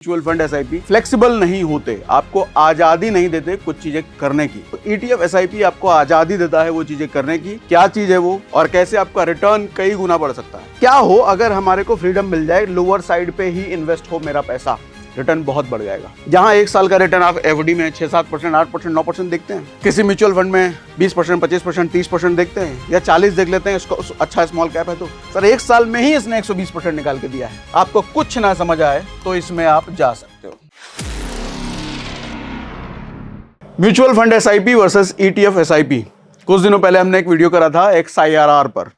Mutual fund SIP flexible नहीं होते, आपको आजादी नहीं देते कुछ चीजें करने की। ईटीएफ एसआईपी आपको आजादी देता है वो चीजें करने की। क्या चीज है वो और कैसे आपका रिटर्न कई गुना बढ़ सकता है। क्या हो अगर हमारे को फ्रीडम मिल जाए, लोअर साइड पे ही इन्वेस्ट हो मेरा पैसा, रिटर्न बहुत बढ़ जाएगा। जहां एक साल का रिटर्न आप एफडी में 6-7%, 8%, 9% देखते हैं, किसी म्यूचुअल फंड में 20%, 25%, 30% देखते हैं, या 40 देख लेते हैं। इसको अच्छा स्मॉल कैप है तो सर एक साल में ही इसने 120% निकाल के दिया है। आपको कुछ ना समझ आए तो इसमें आप जा सकते हो। Mutual fund SIP versus ETF SIP. कुछ दिनों पहले हमने एक वीडियो करा था XIRR पर,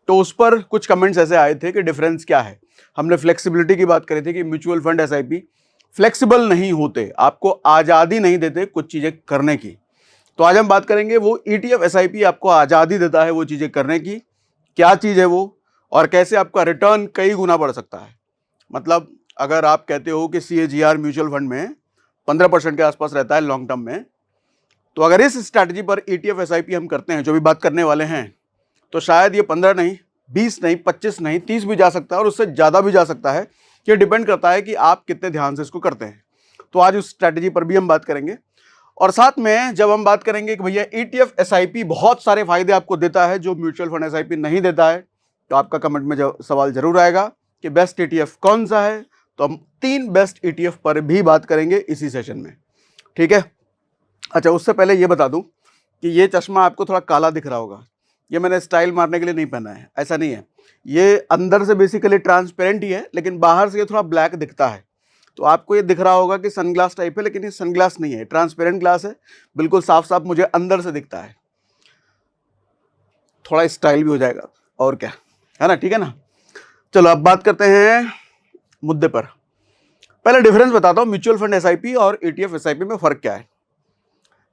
तो उस पर कुछ कमेंट्स ऐसे आए थे कि डिफरेंस क्या है। हमने फ्लेक्सिबिलिटी की बात करी थी कि म्यूचुअल फंड एसआईपी फ्लेक्सिबल नहीं होते, आपको आज़ादी नहीं देते कुछ चीज़ें करने की। तो आज हम बात करेंगे वो ईटीएफ एसआईपी आपको आज़ादी देता है वो चीज़ें करने की। क्या चीज़ है वो और कैसे आपका रिटर्न कई गुना बढ़ सकता है। मतलब अगर आप कहते हो कि CAGR म्यूचुअल फंड में 15% के आसपास रहता है लॉन्ग टर्म में, तो अगर इस स्ट्रैटेजी पर ईटीएफ एसआईपी हम करते हैं, जो भी बात करने वाले हैं, तो शायद ये 15 नहीं, 20 नहीं, 25 नहीं, 30 भी जा सकता है और उससे ज़्यादा भी जा सकता है। ये डिपेंड करता है कि आप कितने ध्यान से इसको करते हैं। तो आज उस स्ट्रैटेजी पर भी हम बात करेंगे। और साथ में जब हम बात करेंगे कि भैया ईटीएफ एसआईपी बहुत सारे फायदे आपको देता है जो म्यूचुअल फंड एसआईपी नहीं देता है, तो आपका कमेंट में सवाल जरूर आएगा कि बेस्ट ईटीएफ कौन सा है। तो हम 3 बेस्ट ईटीएफ पर भी बात करेंगे इसी सेशन में, ठीक है। अच्छा, उससे पहले ये बता दूं कि ये चश्मा आपको थोड़ा काला दिख रहा होगा, ये मैंने स्टाइल मारने के लिए नहीं पहना है, ऐसा नहीं है। ये अंदर से बेसिकली ट्रांसपेरेंट ही है, लेकिन बाहर से ये थोड़ा ब्लैक दिखता है। तो आपको ये दिख रहा होगा कि सनग्लास टाइप है, लेकिन ये सनग्लास नहीं है, ट्रांसपेरेंट ग्लास है। बिल्कुल साफ साफ मुझे अंदर से दिखता है, थोड़ा स्टाइल भी हो जाएगा और क्या है ना, ठीक है ना। चलो अब बात करते हैं मुद्दे पर। पहले डिफरेंस बताता हूँ म्यूचुअल फंड एसआईपी और ईटीएफ एसआईपी में फर्क क्या है।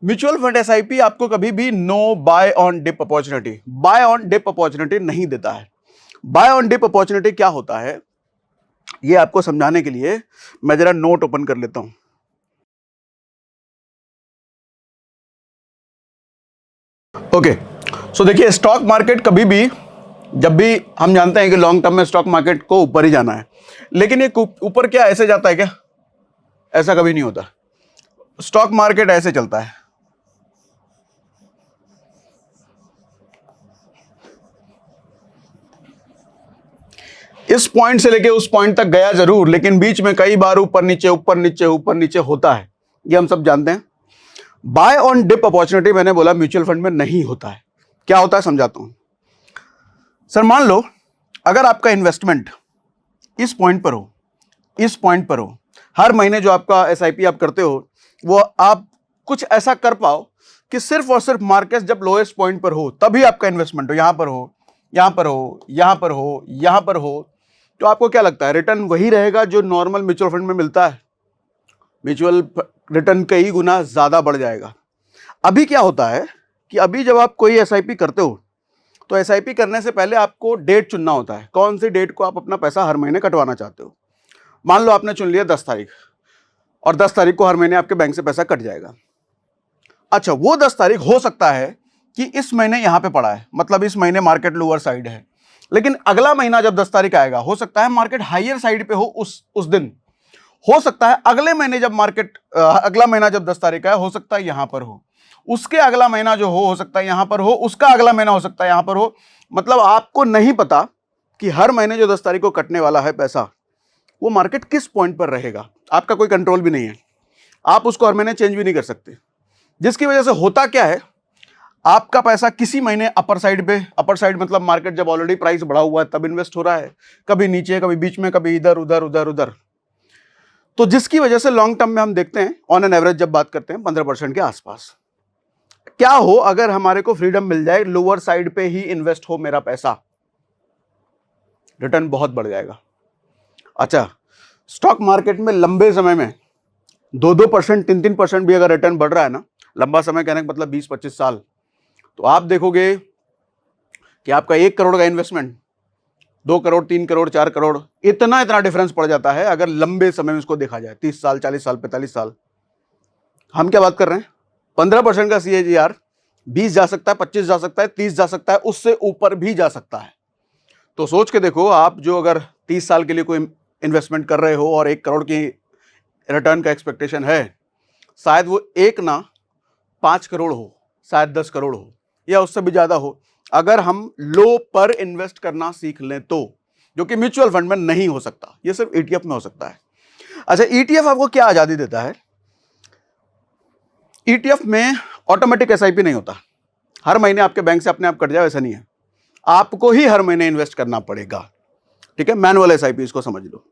म्यूचुअल फंड एसआईपी आपको कभी भी no buy on dip opportunity नहीं देता है। बाय ऑन डिप अपॉर्चुनिटी क्या होता है, ये आपको समझाने के लिए मैं जरा नोट ओपन कर लेता हूं। ओके, सो देखिए, स्टॉक मार्केट कभी भी, जब भी हम जानते हैं कि लॉन्ग टर्म में स्टॉक मार्केट को ऊपर ही जाना है, लेकिन ये ऊपर क्या ऐसे जाता है क्या? ऐसा कभी नहीं होता। स्टॉक मार्केट ऐसे चलता है, इस पॉइंट से लेके उस पॉइंट तक गया जरूर, लेकिन बीच में कई बार ऊपर नीचे ऊपर नीचे ऊपर नीचे होता है, ये हम सब जानते हैं। बाय ऑन डिप अपॉर्चुनिटी मैंने बोला म्यूचुअल फंड में नहीं होता है। क्या होता है समझाता हूं। सर मान लो अगर आपका इन्वेस्टमेंट इस पॉइंट पर हो, इस पॉइंट पर हो, हर महीने जो आपका एसआईपी आप करते हो वो आप कुछ ऐसा कर पाओ कि सिर्फ और सिर्फ मार्केट जब लोएस्ट पॉइंट पर हो तभी आपका इन्वेस्टमेंट हो, यहां पर हो, यहां पर हो, यहां पर हो, यहां पर हो, तो आपको क्या लगता है रिटर्न वही रहेगा जो नॉर्मल म्यूचुअल फंड में मिलता है? म्यूचुअल रिटर्न कई गुना ज्यादा बढ़ जाएगा। अभी क्या होता है कि अभी जब आप कोई एसआईपी करते हो तो एसआईपी करने से पहले आपको डेट चुनना होता है, कौन सी डेट को आप अपना पैसा हर महीने कटवाना चाहते हो। मान लो आपने चुन लिया 10 तारीख, और 10 तारीख को हर महीने आपके बैंक से पैसा कट जाएगा। अच्छा, वो 10 तारीख हो सकता है कि इस महीने यहां पे पड़ा है, मतलब इस महीने मार्केट लोअर साइड है, लेकिन अगला महीना जब 10 तारीख आएगा हो सकता है मार्केट हायर साइड पे हो उस दिन। हो सकता है अगले महीने जब मार्केट अगला महीना जब 10 तारीख आए हो सकता है यहां पर हो, उसके अगला महीना जो हो सकता है यहां पर हो, उसका अगला महीना हो सकता है यहां पर हो। मतलब आपको नहीं पता कि हर महीने जो 10 तारीख को कटने वाला है पैसा, वो मार्केट किस पॉइंट पर रहेगा। आपका कोई कंट्रोल भी नहीं है, आप उसको हर महीने चेंज भी नहीं कर सकते। जिसकी वजह से होता क्या है, आपका पैसा किसी महीने अपर साइड पे, अपर साइड मतलब मार्केट जब ऑलरेडी प्राइस बढ़ा हुआ है तब इन्वेस्ट हो रहा है, कभी नीचे, कभी बीच में, कभी इधर उधर उधर उधर। तो जिसकी वजह से लॉन्ग टर्म में हम देखते हैं ऑन एन एवरेज जब बात करते हैं 15% के आसपास। क्या हो अगर हमारे को फ्रीडम मिल जाए, लोअर साइड पे ही इन्वेस्ट हो मेरा पैसा, रिटर्न बहुत बढ़ जाएगा। अच्छा, स्टॉक मार्केट में लंबे समय में 2-2%, 3-3% भी अगर रिटर्न बढ़ रहा है ना, लंबा समय कहने का मतलब 20-25 साल, तो आप देखोगे कि आपका 1 करोड़ का इन्वेस्टमेंट 2 करोड़, 3 करोड़, 4 करोड़, इतना डिफरेंस पड़ जाता है अगर लंबे समय में इसको देखा जाए, 30 साल, 40 साल, 45 साल। हम क्या बात कर रहे हैं, 15% का CAGR 20 जा सकता है, 25 जा सकता है, 30 जा सकता है, उससे ऊपर भी जा सकता है। तो सोच के देखो, आप जो अगर 30 साल के लिए कोई इन्वेस्टमेंट कर रहे हो और 1 करोड़ की रिटर्न का एक्सपेक्टेशन है, शायद वो 1 ना 5 करोड़ हो, शायद 10 करोड़ हो, या उससे भी ज्यादा हो, अगर हम लो पर इन्वेस्ट करना सीख लें तो, जो कि म्यूचुअल फंड में नहीं हो सकता, ये सिर्फ ETF में हो सकता है। अच्छा, ETF आपको क्या आजादी देता है? ETF में ऑटोमेटिक SIP नहीं होता, हर महीने आपके बैंक से अपने आप कट जाए, ऐसा नहीं है, आपको ही हर महीने इन्वेस्ट करना पड़ेगा। ठीक है, मैनुअल SIP इसको समझ लो।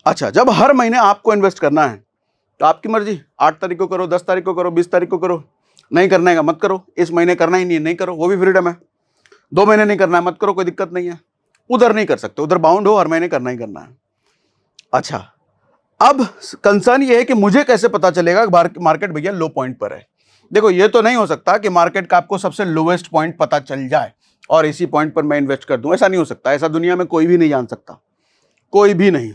अच्छा, जब हर महीने आपको इन्वेस्ट करना है तो आपकी मर्जी, 8 तारीख को करो, 10 तारीख को करो, 20 तारीख को करो, नहीं करना है मत करो, इस महीने करना ही नहीं करो, वो भी फ्रीडम है। 2 महीने नहीं करना है मत करो, कोई दिक्कत नहीं है। उधर नहीं कर सकते, उधर बाउंड हो, हर महीने करना ही करना है। अच्छा, अब कंसर्न ये है कि मुझे कैसे पता चलेगा मार्केट भैया लो पॉइंट पर है। देखो, ये तो नहीं हो सकता कि मार्केट का आपको सबसे लोवेस्ट पॉइंट पता चल जाए और इसी पॉइंट पर मैं इन्वेस्ट कर दूं, ऐसा नहीं हो सकता, ऐसा दुनिया में कोई भी नहीं जान सकता, कोई भी नहीं।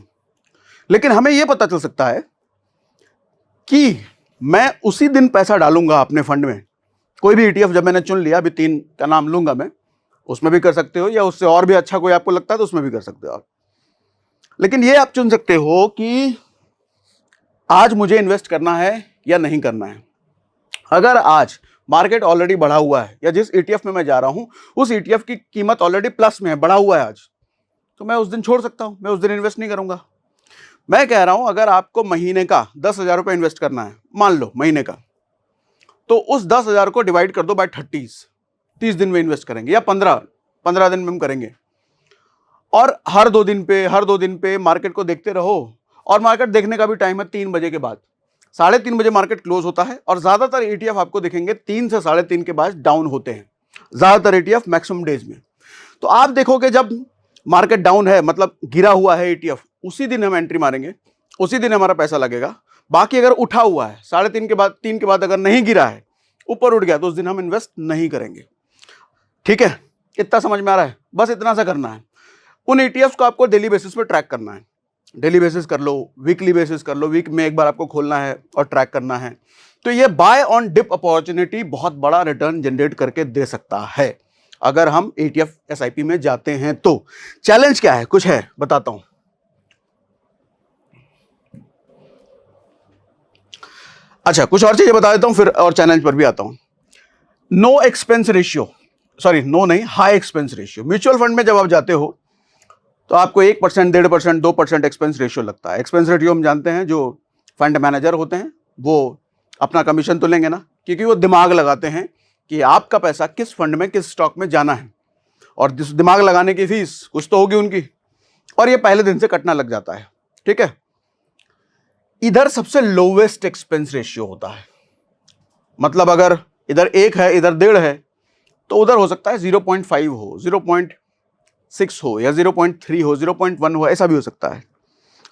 लेकिन हमें यह पता चल सकता है कि मैं उसी दिन पैसा डालूंगा अपने फंड में, कोई भी ETF जब मैंने चुन लिया, अभी 3 का नाम लूंगा मैं, उसमें भी कर सकते हो, या उससे और भी अच्छा कोई आपको लगता है तो उसमें भी कर सकते हो आप। लेकिन ये आप चुन सकते हो कि आज मुझे इन्वेस्ट करना है या नहीं करना है। अगर आज मार्केट ऑलरेडी बढ़ा हुआ है, या जिस ETF में मैं जा रहा हूं उस ETF की कीमत ऑलरेडी प्लस में है, बढ़ा हुआ है आज, तो मैं उस दिन छोड़ सकता हूं, मैं उस दिन इन्वेस्ट नहीं करूंगा। मैं कह रहा हूं, अगर आपको महीने का 10,000 रुपये इन्वेस्ट करना है, मान लो महीने का, तो उस 10,000 को डिवाइड कर दो बाय 30 दिन में इन्वेस्ट करेंगे, या 15 दिन में हम करेंगे, और हर 2 दिन पे मार्केट को देखते रहो। और मार्केट देखने का भी टाइम है 3 बजे के बाद, 3:30 बजे मार्केट क्लोज होता है, और ज्यादातर ETF आपको देखेंगे 3 से 3:30 के बाद डाउन होते हैं, ज्यादातर ETF मैक्सिमम डेज में। तो आप देखोगे जब मार्केट डाउन है, मतलब गिरा हुआ है ETF, उसी दिन हम एंट्री मारेंगे, उसी दिन हमारा पैसा लगेगा। बाकी अगर उठा हुआ है 3:30 के बाद, 3 के बाद अगर नहीं गिरा है, ऊपर उठ गया, तो उस दिन हम इन्वेस्ट नहीं करेंगे। ठीक है, इतना समझ में आ रहा है? बस इतना सा करना है। उन ETFs को आपको डेली बेसिस पे ट्रैक करना है, डेली बेसिस कर लो, वीकली बेसिस कर लो, वीक में एक बार आपको खोलना है और ट्रैक करना है। तो ये बाय ऑन डिप अपॉर्चुनिटी बहुत बड़ा रिटर्न जनरेट करके दे सकता है अगर हम ETF SIP में जाते हैं तो। चैलेंज क्या है, कुछ है बताता हूं। अच्छा, कुछ और चीजें बता देता हूं, फिर और चैलेंज पर भी आता हूं। No expense ratio, sorry no नहीं, high expense ratio. Mutual fund में जब आप जाते हो तो आपको 1%, 1.5%, 2% एक्सपेंस रेशियो लगता है। एक्सपेंस रेशियो हम जानते हैं, जो फंड मैनेजर होते हैं वो अपना कमीशन तो लेंगे ना, क्योंकि वो दिमाग लगाते हैं कि आपका पैसा किस फंड में, किस स्टॉक में जाना है, और दिमाग लगाने की फीस कुछ तो होगी उनकी, और ये पहले दिन से कटना लग जाता है। ठीक है, इधर सबसे लोवेस्ट एक्सपेंस रेशियो होता है, मतलब अगर इधर 1 है, इधर 1.5 है, तो उधर हो सकता है 0.5 हो, 0.6 हो, या 0.3 हो, 0.1 हो, ऐसा भी हो सकता है।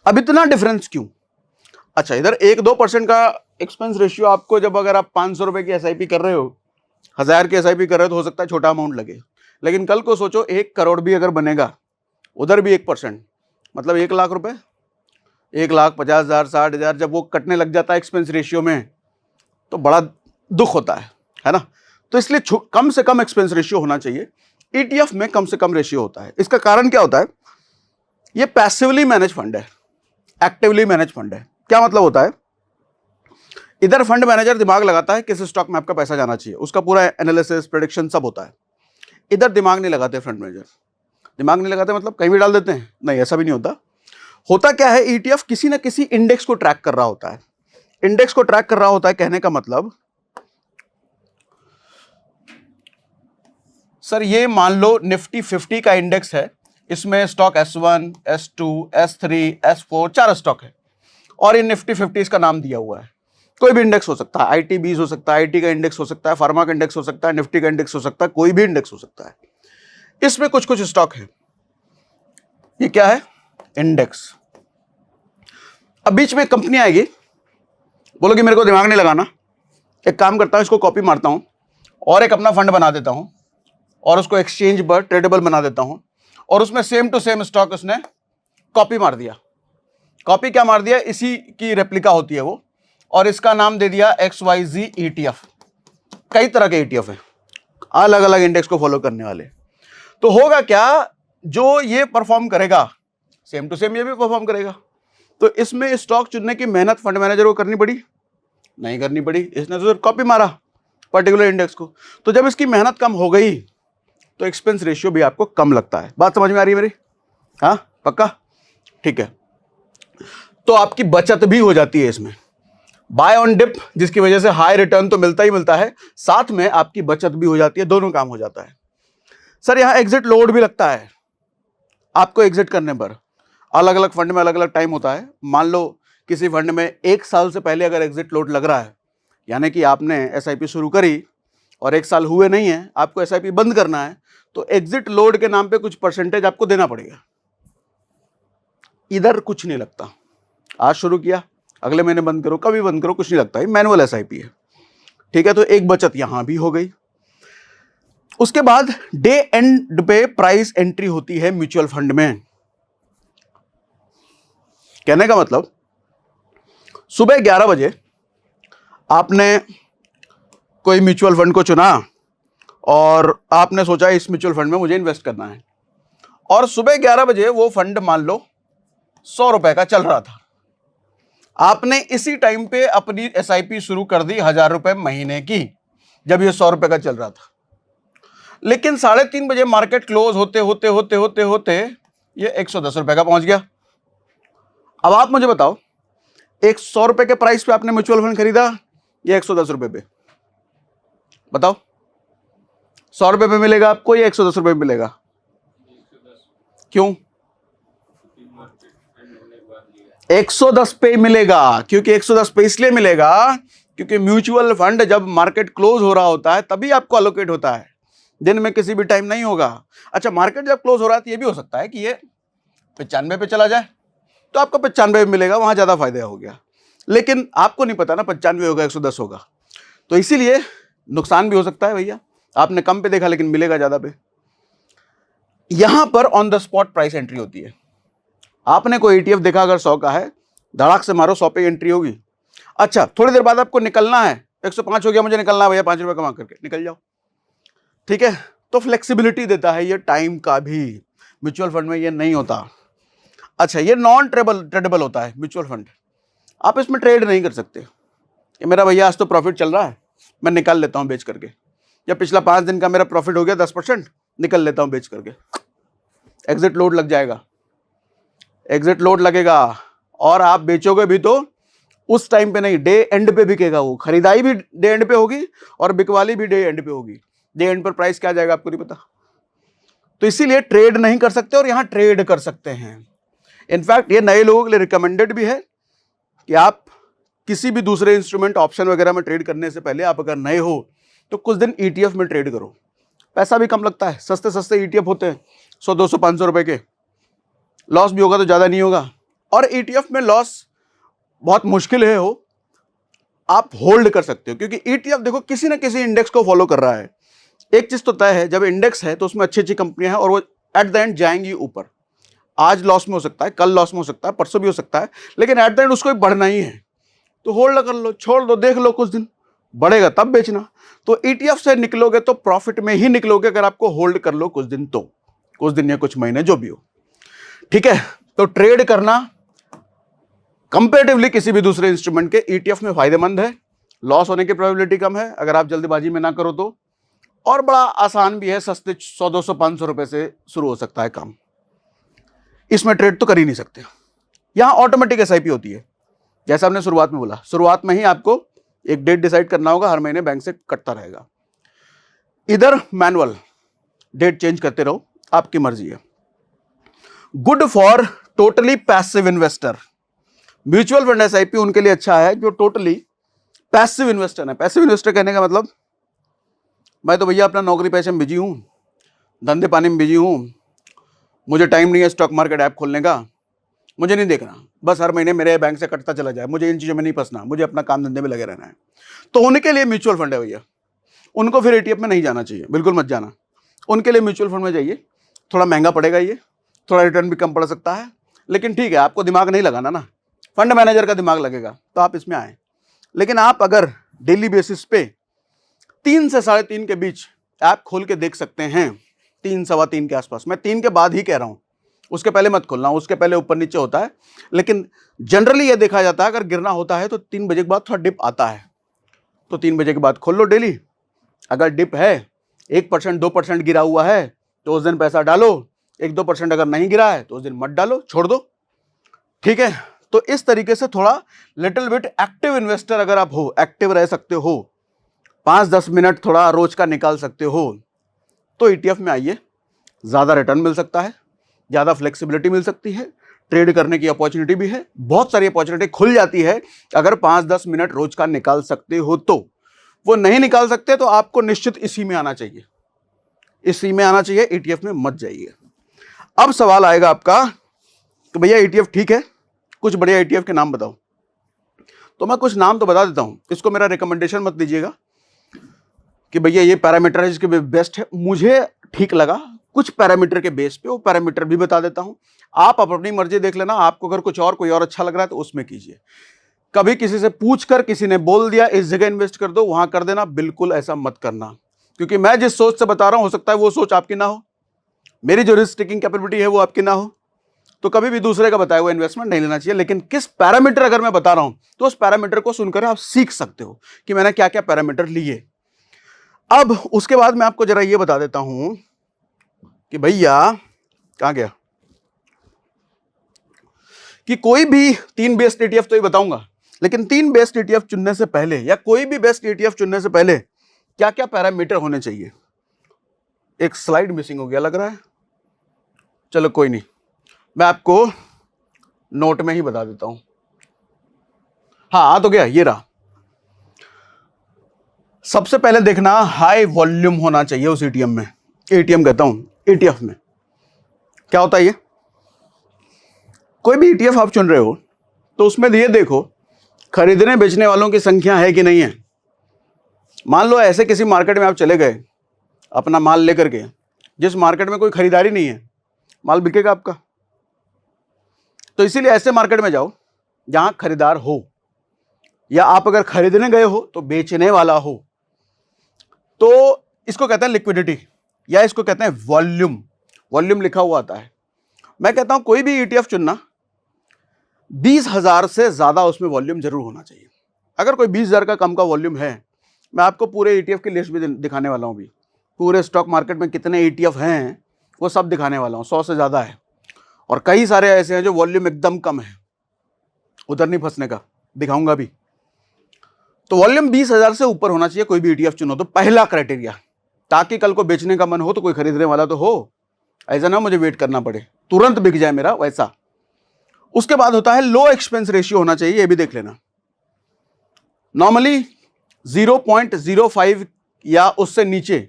अब इतना डिफरेंस क्यों? अच्छा, इधर 1-2% का एक्सपेंस रेशियो आपको, जब अगर आप 500 रुपए की SIP कर रहे हो, 1000 की SIP कर रहे हो, तो हो सकता है छोटा अमाउंट लगे। लेकिन कल को सोचो 1 करोड़ भी अगर बनेगा, उधर भी 1%, मतलब 1 लाख रुपए, 1,50,000, 60,000 जब वो कटने लग जाता है एक्सपेंस रेशियो में, तो बड़ा दुख होता है ना। तो इसलिए कम से कम एक्सपेंस रेशियो होना चाहिए। ETF में कम से कम रेशियो होता है। इसका कारण क्या होता है? ये पैसिवली मैनेज फंड है, एक्टिवली मैनेज फंड है। क्या मतलब होता है? इधर फंड मैनेजर दिमाग लगाता है किस स्टॉक में आपका पैसा जाना चाहिए, उसका पूरा एनालिसिस, प्रेडिक्शन सब होता है। इधर दिमाग नहीं लगाते फंड मैनेजर, दिमाग नहीं लगाते मतलब कहीं भी डाल देते हैं, नहीं, ऐसा भी नहीं होता। होता क्या है, ETF किसी ना किसी इंडेक्स को ट्रैक कर रहा होता है। इंडेक्स को ट्रैक कर रहा होता है, कहने का मतलब, सर ये मान लो निफ्टी 50 का इंडेक्स है, इसमें stock S1, S2, S3, S4 4 stock है, और इन निफ्टी 50 का नाम दिया हुआ है। कोई भी इंडेक्स हो सकता है, IT20 हो सकता है, IT का इंडेक्स हो सकता है, फार्मा का इंडेक्स हो सकता है, निफ्टी का इंडेक्स हो सकता है, कोई भी इंडेक्स हो सकता है। इसमें कुछ कुछ स्टॉक है। ये क्या है? इंडेक्स। अब बीच में कंपनी आएगी, बोलोगी मेरे को दिमाग नहीं लगाना, एक काम करता हूं, इसको कॉपी मारता हूं और एक अपना फंड बना देता हूं, और उसको एक्सचेंज पर ट्रेडेबल बना देता हूं, और उसमें सेम टू सेम स्टॉक उसने कॉपी मार दिया। कॉपी क्या मार दिया? इसी की रेप्लिका होती है वो, और इसका नाम दे दिया XYZ ETF। कई तरह के ETF हैं, अलग अलग इंडेक्स को फॉलो करने वाले। तो होगा क्या, जो ये परफॉर्म करेगा सेम टू सेम ये भी परफॉर्म करेगा। तो इसमें स्टॉक चुनने की मेहनत फंड मैनेजर को करनी पड़ी? नहीं करनी पड़ी, इसने तो सिर्फ कॉपी मारा पर्टिकुलर इंडेक्स को। तो जब इसकी मेहनत कम हो गई तो एक्सपेंस रेशियो भी आपको कम लगता है। बात समझ में आ रही है मेरी? हाँ, पक्का? ठीक है, तो आपकी बचत भी हो जाती है इसमें। बाय ऑन डिप, जिसकी वजह से हाई रिटर्न तो मिलता ही मिलता है, साथ में आपकी बचत भी हो जाती है, दोनों काम हो जाता है। सर यहां एग्जिट लोड भी लगता है आपको एग्जिट करने पर। अलग अलग फंड में अलग अलग टाइम होता है। मान लो किसी फंड में 1 साल से पहले अगर एग्जिट लोड लग रहा है, यानी कि आपने एसआईपी शुरू करी और 1 साल हुए नहीं है, आपको एसआईपी बंद करना है, तो एग्जिट लोड के नाम पे कुछ परसेंटेज आपको देना पड़ेगा। इधर कुछ नहीं लगता। आज शुरू किया, अगले महीने बंद करो, कभी बंद करो, कुछ नहीं लगता है, मैनुअल एसआईपी है। ठीक है, तो एक बचत यहां भी हो गई। उसके बाद डे एंड पे प्राइस एंट्री होती है म्यूचुअल फंड में। कहने का मतलब सुबह 11 बजे आपने कोई म्यूचुअल फंड को चुना और आपने सोचा इस म्यूचुअल फंड में मुझे इन्वेस्ट करना है, और सुबह 11 बजे वो फंड मान लो 100 रुपए का चल रहा था। आपने इसी टाइम पे अपनी एसआईपी शुरू कर दी 1000 रुपए महीने की, जब ये 100 रुपए का चल रहा था। लेकिन 3:30 बजे मार्केट क्लोज होते होते होते होते होते ये 110 रुपए का पहुंच गया। अब आप मुझे बताओ, एक 100 रुपए के प्राइस पे आपने म्यूचुअल फंड खरीदा या 110 रुपए पे? बताओ, 100 रुपए पे मिलेगा आपको या 110 रुपए पे मिलेगा? क्यों? 110 पे मिलेगा। क्योंकि 110 पे इसलिए मिलेगा क्योंकि म्यूचुअल फंड जब मार्केट क्लोज हो रहा होता है तभी आपको अलोकेट होता है, दिन में किसी भी टाइम नहीं होगा। अच्छा, मार्केट जब क्लोज हो रहा है तो ये भी हो सकता है कि ये 95 पे चला जाए, तो आपको 95 पे मिलेगा, वहां ज्यादा फायदा हो गया। लेकिन आपको नहीं पता ना 95 होगा 110 होगा, तो इसीलिए नुकसान भी हो सकता है भैया। आपने कम पे देखा लेकिन मिलेगा ज्यादा पे। यहां पर on the spot price entry होती है। आपने कोई ईटीएफ देखा अगर 100 का है, धड़ाक से मारो 100 पे एंट्री होगी। अच्छा, थोड़ी देर बाद आपको निकलना है, 105 हो गया, मुझे निकलना है भैया, 5 रुपए कमा करके निकल जाओ। ठीक है, तो फ्लेक्सिबिलिटी देता है ये टाइम का भी। म्यूचुअल फंड में ये नहीं होता। अच्छा, ये नॉन ट्रेडेबल होता है म्यूचुअल फंड। आप इसमें ट्रेड नहीं कर सकते। ये मेरा भैया आज तो प्रॉफिट चल रहा है, मैं निकाल लेता हूं बेच करके, या पिछला 5 दिन का मेरा प्रॉफिट हो गया 10%, निकल लेता हूं बेच करके। एग्जिट लोड लग जाएगा, एग्जिट लोड लगेगा, और आप बेचोगे भी तो उस टाइम पे नहीं, डे एंड पे बिकेगा। वो खरीदाई भी डे एंड पे होगी और बिकवाली भी डे एंड पे होगी। डे एंड पर प्राइस क्या जाएगा आपको नहीं पता, तो इसीलिए ट्रेड नहीं कर सकते, और यहां ट्रेड कर सकते हैं। इनफैक्ट ये नए लोगों के लिए रिकमेंडेड भी है कि आप किसी भी दूसरे इंस्ट्रूमेंट ऑप्शन वगैरह में ट्रेड करने से पहले, आप अगर नए हो तो कुछ दिन ईटीएफ में ट्रेड करो। पैसा भी कम लगता है, सस्ते सस्ते ईटीएफ होते हैं 100, 200, 500 रुपए के। लॉस भी होगा तो ज़्यादा नहीं होगा, और ईटीएफ में लॉस बहुत मुश्किल है हो, आप होल्ड कर सकते हो। क्योंकि ईटीएफ देखो किसी ना किसी इंडेक्स को फॉलो कर रहा है। एक चीज़ तो तय है, जब इंडेक्स है तो उसमें अच्छी अच्छी कंपनियां हैं और वो एट द एंड जाएंगी ऊपर। आज लॉस में हो सकता है, कल लॉस में हो सकता है, परसों भी हो सकता है, लेकिन एट द एंड उसको बढ़ना ही है। तो होल्ड कर लो, छोड़ दो, देख लो, कुछ दिन बढ़ेगा तब बेचना। तो ईटीएफ से निकलोगे तो प्रॉफिट में ही निकलोगे अगर आपको होल्ड कर लो कुछ दिन, तो कुछ दिन या कुछ महीने जो भी हो। ठीक है, तो ट्रेड करना कंपैरेटिवली किसी भी दूसरे इंस्ट्रूमेंट के ईटीएफ में फायदेमंद है। लॉस होने की प्रोबेबिलिटी कम है अगर आप जल्दबाजी में ना करो तो, और बड़ा आसान भी है, सस्ते 100, 200, 500 रुपए से शुरू हो सकता है काम। इसमें ट्रेड तो कर ही नहीं सकते। यहां ऑटोमेटिक एसआईपी होती है, जैसा हमने शुरुआत में बोला, शुरुआत में ही आपको एक डेट डिसाइड करना होगा, हर महीने बैंक से कटता रहेगा। इधर मैनुअल, डेट चेंज करते रहो, आपकी मर्जी है। Good for totally passive investor. Mutual fund SIP उनके लिए अच्छा है जो टोटली पैसिव इन्वेस्टर है। पैसिव इन्वेस्टर कहने का मतलब, मैं तो भैया अपना नौकरी पेशे में बिजी हूं, धंधे पानी में बिजी हूं, मुझे टाइम नहीं है स्टॉक मार्केट ऐप खोलने का, मुझे नहीं देखना, बस हर महीने मेरे बैंक से कटता चला जाए, मुझे इन चीज़ों में नहीं फंसना, मुझे अपना काम धंधे में लगे रहना है। तो उनके लिए म्यूचुअल फंड है भैया। उनको फिर एटीएफ में नहीं जाना चाहिए, बिल्कुल मत जाना। उनके लिए म्यूचुअल फंड में जाइए। थोड़ा महंगा पड़ेगा, ये थोड़ा रिटर्न भी कम पड़ सकता है, लेकिन ठीक है, आपको दिमाग नहीं लगाना ना, फंड मैनेजर का दिमाग लगेगा, तो आप इसमें आए। लेकिन आप अगर डेली बेसिस पे 3 से 3:30 के बीच ऐप खोल के देख सकते हैं, 3, 3:15 के आसपास, मैं 3 के बाद ही कह रहा हूँ, उसके पहले मत खोलना, उसके पहले ऊपर नीचे होता है। लेकिन जनरली ये देखा जाता है अगर गिरना होता है तो 3 बजे के बाद थोड़ा डिप आता है, तो 3 बजे के बाद खोल लो डेली। अगर डिप है 1% 2% गिरा हुआ है तो उस दिन पैसा डालो, 1-2% अगर नहीं गिरा है तो उस दिन मत डालो, छोड़ दो, ठीक है। तो इस तरीके से थोड़ा लिटिल बिट एक्टिव इन्वेस्टर अगर आप हो, एक्टिव रह सकते हो, 5-10 मिनट थोड़ा रोज का निकाल सकते हो, तो ETF में आइए, ज़्यादा रिटर्न मिल सकता है, ज़्यादा फ्लेक्सिबिलिटी मिल सकती है, ट्रेड करने की अपॉर्चुनिटी भी है, बहुत सारी अपॉर्चुनिटी खुल जाती है अगर 5-10 मिनट रोज का निकाल सकते हो। तो वो नहीं निकाल सकते तो आपको निश्चित इसी में आना चाहिए, इसी में आना चाहिए, ETF में मत जाइए। अब सवाल आएगा आपका कि भैया ETF ठीक है, कुछ बढ़िया ETF के नाम बताओ। तो मैं कुछ नाम तो बता देता हूं, इसको मेरा रिकमेंडेशन मत दीजिएगा कि भैया ये पैरामीटर है जिसके बेस्ट है। मुझे ठीक लगा कुछ पैरामीटर के बेस पे, वो पैरामीटर भी बता देता हूं, आप अपनी मर्जी देख लेना। आपको अगर कुछ और कोई और अच्छा लग रहा है तो उसमें कीजिए। कभी किसी से पूछकर किसी ने बोल दिया इस जगह इन्वेस्ट कर दो, वहां कर देना, बिल्कुल ऐसा मत करना, क्योंकि मैं जिस सोच से बता रहा हूं हो सकता है वो सोच आपकी ना हो, मेरी जो रिस्क टेकिंग कैपेबिलिटी है वो आपकी ना हो। तो कभी भी दूसरे का बताया हुआ इन्वेस्टमेंट नहीं लेना चाहिए। लेकिन किस पैरामीटर अगर मैं बता रहा हूं तो उस पैरामीटर को सुनकर आप सीख सकते हो कि मैंने क्या क्या पैरामीटर लिए। अब उसके बाद मैं आपको जरा ये बता देता हूं कि भैया कहां गया, कि कोई भी 3 बेस्ट ETF तो ही बताऊंगा, लेकिन 3 बेस्ट ETF चुनने से पहले या कोई भी बेस्ट ETF चुनने से पहले क्या क्या पैरामीटर होने चाहिए। एक स्लाइड मिसिंग हो गया लग रहा है, चलो कोई नहीं, मैं आपको नोट में ही बता देता हूं। हाँ आ तो गया, ये रहा। सबसे पहले देखना हाई वॉल्यूम होना चाहिए उस ATM में, ATM कहता हूं ETF में। क्या होता है ये, कोई भी ETF आप चुन रहे हो तो उसमें ये देखो खरीदने बेचने वालों की संख्या है कि नहीं है। मान लो ऐसे किसी मार्केट में आप चले गए अपना माल लेकर के, जिस मार्केट में कोई खरीदारी नहीं है, माल बिकेगा आपका। तो इसीलिए ऐसे मार्केट में जाओ जहां खरीदार हो, या आप अगर खरीदने गए हो तो बेचने वाला हो। तो इसको कहते हैं लिक्विडिटी, या इसको कहते हैं वॉल्यूम। वॉल्यूम लिखा हुआ आता है। मैं कहता हूं कोई भी ETF चुनना 20,000 से ज्यादा उसमें वॉल्यूम जरूर होना चाहिए। अगर कोई 20,000 का कम का वॉल्यूम है, मैं आपको पूरे ETF की लिस्ट भी दिखाने वाला हूं, भी पूरे स्टॉक मार्केट में कितने ETF हैं वो सब दिखाने वाला हूं। 100 से ज्यादा है, और कई सारे ऐसे हैं जो वॉल्यूम एकदम कम है, उधर नहीं फंसने का, दिखाऊंगा भी। तो वॉल्यूम 20,000 से ऊपर होना चाहिए कोई भी ETF चुनो, तो पहला क्राइटेरिया, ताकि कल को बेचने का मन हो तो कोई खरीदने वाला तो हो, ऐसा ना मुझे वेट करना पड़े, तुरंत बिक जाए मेरा, वैसा। उसके बाद होता है लो एक्सपेंस रेशियो होना चाहिए, ये भी देख लेना। नॉर्मली 0.05 या उससे नीचे,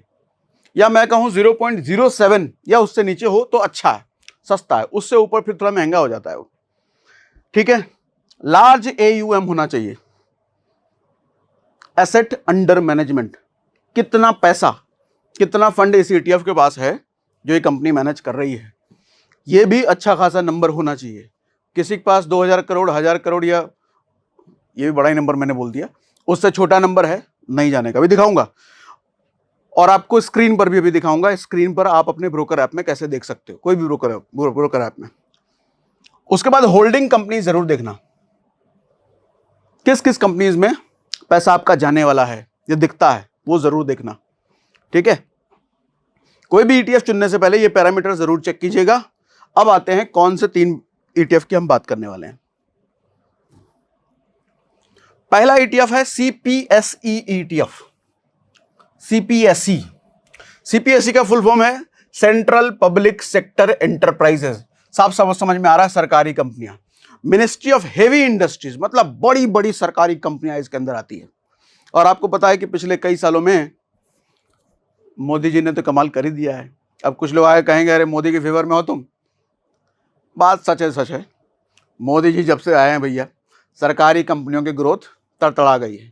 या मैं कहूं 0.07 या उससे नीचे हो तो अच्छा है, सस्ता है। उससे ऊपर फिर थोड़ा महंगा हो जाता है वो, ठीक है। लार्ज AUM होना चाहिए, एसेट अंडर मैनेजमेंट। कितना पैसा, कितना फंड इस ETF के पास है जो ये कंपनी मैनेज कर रही है, ये भी अच्छा खासा नंबर होना चाहिए। किसी के पास 2,000 करोड़, 1,000 करोड़, या ये भी बड़ा ही नंबर मैंने बोल दिया, उससे छोटा नंबर है, नहीं जाने का, भी दिखाऊंगा। और आपको स्क्रीन पर भी अभी दिखाऊंगा। स्क्रीन पर आप अपने ब्रोकर ऐप में कैसे देख सकते हो, कोई भी ब्रोकर ऐप में। उसके बाद होल्डिंग कंपनी जरूर देखना, किस किस कंपनीज में पैसा आपका जाने वाला है, ये दिखता है, वो जरूर देखना, ठीक है। कोई भी ETF चुनने से पहले ये पैरामीटर जरूर चेक कीजिएगा। अब आते हैं कौन से 3 ETF की हम बात करने वाले हैं। पहला ETF है CPSE ETF। CPSE का फुल फॉर्म है सेंट्रल पब्लिक सेक्टर एंटरप्राइजेस। साफ समझ में आ रहा है, सरकारी कंपनियां। मिनिस्ट्री ऑफ हेवी इंडस्ट्रीज, मतलब बड़ी बड़ी सरकारी कंपनियां इसके अंदर आती है। और आपको पता है कि पिछले कई सालों में मोदी जी ने तो कमाल कर ही दिया है। अब कुछ लोग आए कहेंगे अरे मोदी के फेवर में हो तुम, बात सच है, सच है। मोदी जी जब से आए हैं भैया, सरकारी कंपनियों की ग्रोथ तड़तड़ा गई है।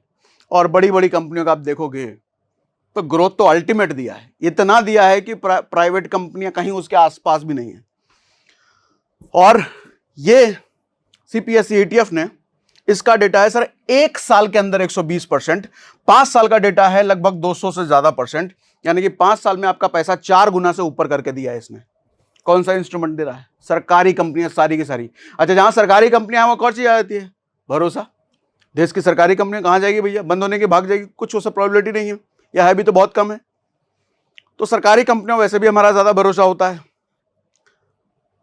और बड़ी बड़ी कंपनियों का आप देखोगे तो ग्रोथ तो अल्टीमेट दिया है, इतना दिया है कि प्राइवेट कंपनियां कहीं उसके आसपास भी नहीं है। और ये CPSE ETF ने, इसका डेटा है सर 1 साल के अंदर 120%, 5 साल का डेटा है लगभग 200 से ज्यादा %, यानी कि 5 साल में आपका पैसा 4 गुना से ऊपर करके दिया है इसने। कौन सा इंस्ट्रूमेंट दे रहा है? सरकारी कंपनियां सारी की सारी। अच्छा, जहां सरकारी कंपनियां हैं वो कौन सी आ जाती है? भरोसा। देश की सरकारी कंपनियां कहां जाएगी भैया? बंद होने की भाग जाएगी, कुछ वो सब प्रोबेबिलिटी नहीं है, या है भी तो बहुत कम है। तो सरकारी कंपनियों वैसे भी हमारा ज्यादा भरोसा होता है।